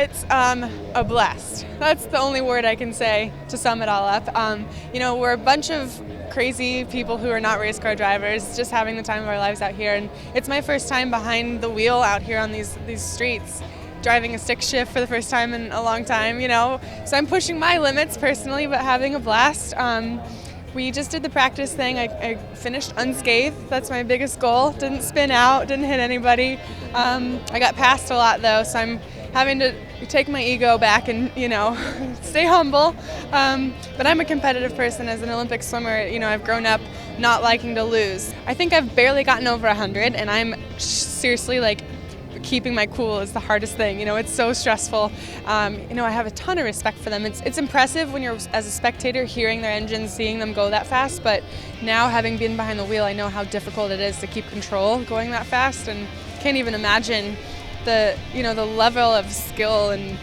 It's a blast. That's the only word I can say to sum it all up. We're a bunch of crazy people who are not race car drivers, just having the time of our lives out here. And it's my first time behind the wheel out here on these streets, driving a stick shift for the first time in a long time, So I'm pushing my limits personally, but having a blast. We just did the practice thing. I finished unscathed. That's my biggest goal. Didn't spin out, didn't hit anybody. I got passed a lot though, so I'm having to take my ego back and, stay humble. But I'm a competitive person as an Olympic swimmer. I've grown up not liking to lose. I think I've barely gotten over 100, and I'm seriously keeping my cool is the hardest thing. It's so stressful. I have a ton of respect for them. It's impressive when you're, as a spectator, hearing their engines, seeing them go that fast, but now having been behind the wheel, I know how difficult it is to keep control going that fast, and can't even imagine the level of skill, and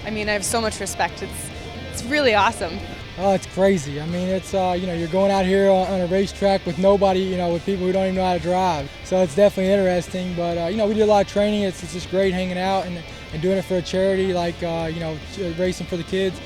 I have so much respect. It's really awesome. Oh, it's crazy. It's, you're going out here on a racetrack with nobody, with people who don't even know how to drive. So it's definitely interesting, but, we do a lot of training. It's just great hanging out and doing it for a charity, racing for the kids.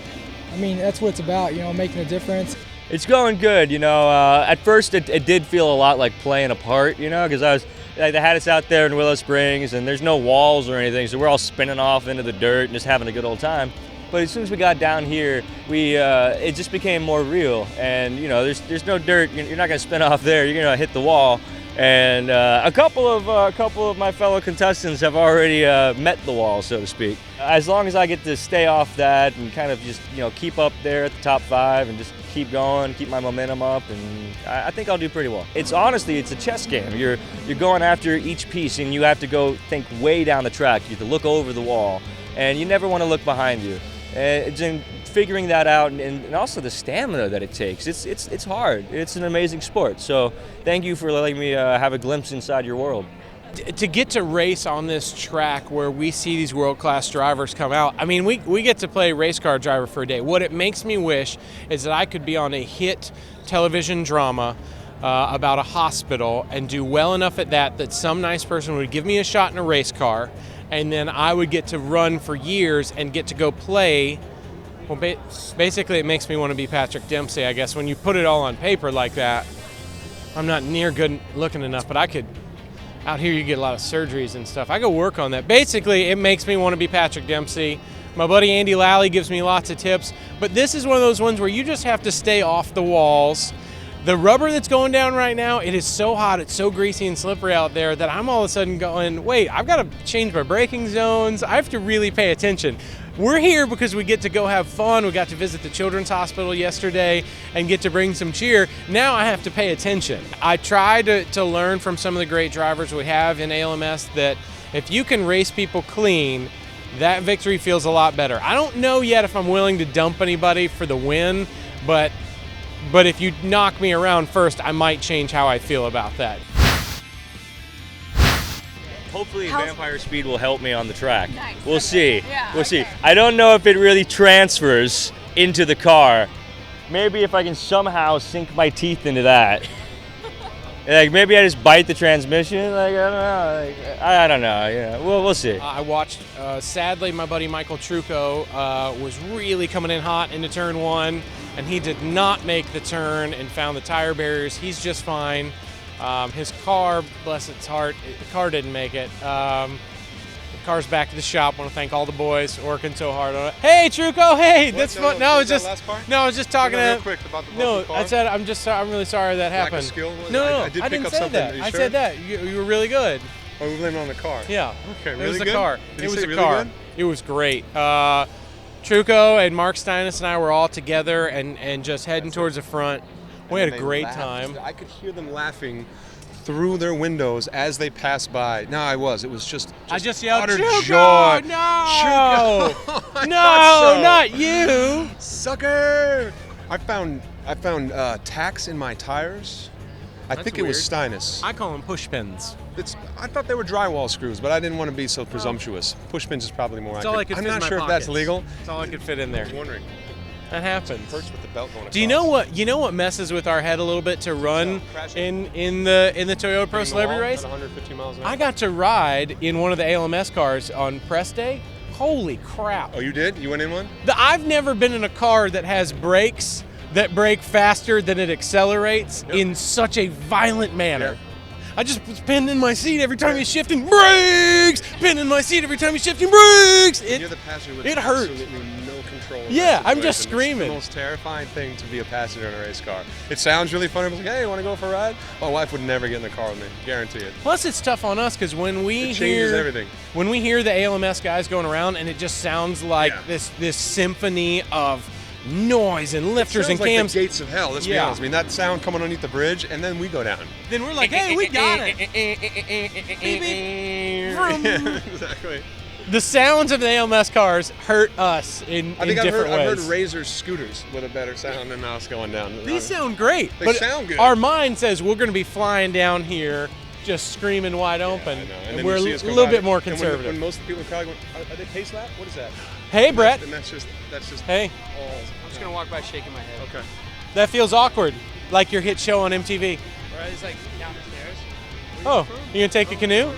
That's what it's about, making a difference. It's going good, At first it did feel a lot like playing a part, because they had us out there in Willow Springs, and there's no walls or anything, so we're all spinning off into the dirt and just having a good old time. But as soon as we got down here, it just became more real. And there's no dirt. You're not going to spin off there. You're going to hit the wall. And a couple of my fellow contestants have already met the wall, so to speak. As long as I get to stay off that and kind of just keep up there at the top 5 and just keep going, keep my momentum up, and I think I'll do pretty well. It's a chess game. You're going after each piece, and you have to go think way down the track. You have to look over the wall, and you never want to look behind you. And figuring that out, and also the stamina that it takes. It's hard. It's an amazing sport. So thank you for letting me have a glimpse inside your world. To get to race on this track where we see these world-class drivers come out, we get to play race car driver for a day. What it makes me wish is that I could be on a hit television drama about a hospital and do well enough at that some nice person would give me a shot in a race car, and then I would get to run for years and get to go play. Well, basically it makes me want to be Patrick Dempsey, I guess. When you put it all on paper like that, I'm not near good looking enough, but I could, out here you get a lot of surgeries and stuff. I go work on that. Basically, it makes me want to be Patrick Dempsey. My buddy Andy Lally gives me lots of tips, but this is one of those ones where you just have to stay off the walls. The rubber that's going down right now, it is so hot, it's so greasy and slippery out there that I'm all of a sudden going, wait, I've got to change my braking zones. I have to really pay attention. We're here because we get to go have fun. We got to visit the Children's Hospital yesterday and get to bring some cheer. Now I have to pay attention. I try to learn from some of the great drivers we have in ALMS that if you can race people clean, that victory feels a lot better. I don't know yet if I'm willing to dump anybody for the win, but if you knock me around first, I might change how I feel about that. Hopefully Vampire Speed will help me on the track. Nice. We'll see. Yeah, we'll see. okay. I don't know if it really transfers into the car. Maybe if I can somehow sink my teeth into that. Maybe I just bite the transmission. I don't know. Yeah, we'll see. I watched. Sadly, my buddy Michael Trucco was really coming in hot into turn 1, and he did not make the turn and found the tire barriers. He's just fine. His car, bless its heart, the car didn't make it. The car's back to the shop. I want to thank all the boys working so hard on it. Hey, Trucco, hey, that's fun. No, I was just talking real quick about the car. I said I'm really sorry that happened. Lack of skill? No, I did I pick didn't up say something. that. Are you I sure? said that. You were really good. Oh, we blamed it on the car. Yeah. Okay, really It was the good? car. Did It he was say the really car. good? It was great. Trucco and Mark Steinis and I were all together and just heading towards the front. We had a great time. I could hear them laughing through their windows as they passed by. No, it was just I just yelled, utter Trucco, joy. no! Trucco! No, not you! Sucker! I found tacks in my tires. I think it was Steinis. I call them push pins. I thought they were drywall screws, but I didn't want to be so presumptuous. Push pins is probably more That's all I accurate. could I'm fit in not my sure if that's pockets. legal. That's all I could fit in there. I was wondering. That happens. Perched with the belt going across. Do you know what messes with our head a little bit to run in the Toyota Pro Celebrity race? At 150 miles an hour. I got to ride in one of the ALMS cars on press day. holy crap. Oh, you did? You went in one? I've never been in a car that has brakes that brake faster than it accelerates in such a violent manner. Yeah. I just was pinned in my seat every time he's shifting brakes. Pinned in my seat every time he's shifting brakes. You're the passenger with it hurt. absolutely no control. in Yeah, that I'm just situation. screaming. It's the most terrifying thing to be a passenger in a race car. It sounds really fun. I was like, hey, want to go for a ride? My wife would never get in the car with me. Guarantee it. Plus, it's tough on us because when we It changes hear everything. when we hear the ALMS guys going around, and it just sounds like Yeah. this symphony of noise and lifters and Sounds like cams. the gates of hell. Let's be Yeah. honest. I mean, that sound coming underneath the bridge, and then we go down. Then we're like, hey, we got it. Yeah, exactly. The sounds of the ALMS cars hurt us in I think different I've ways. heard Razor's scooters with a better sound than us going down. These sound great. They but sound good. Our mind says we're going to be flying down here just screaming wide open. I know. And then we're you a see us go little by, bit more and conservative. When most of the people in the crowd going, are they pace lap? What is that? Hey, Brett. And that's just Hey. all. I'm just gonna walk by shaking my head. Okay. That feels awkward, like your hit show on MTV. Or it's like down the stairs. Oh, you gonna take a canoe?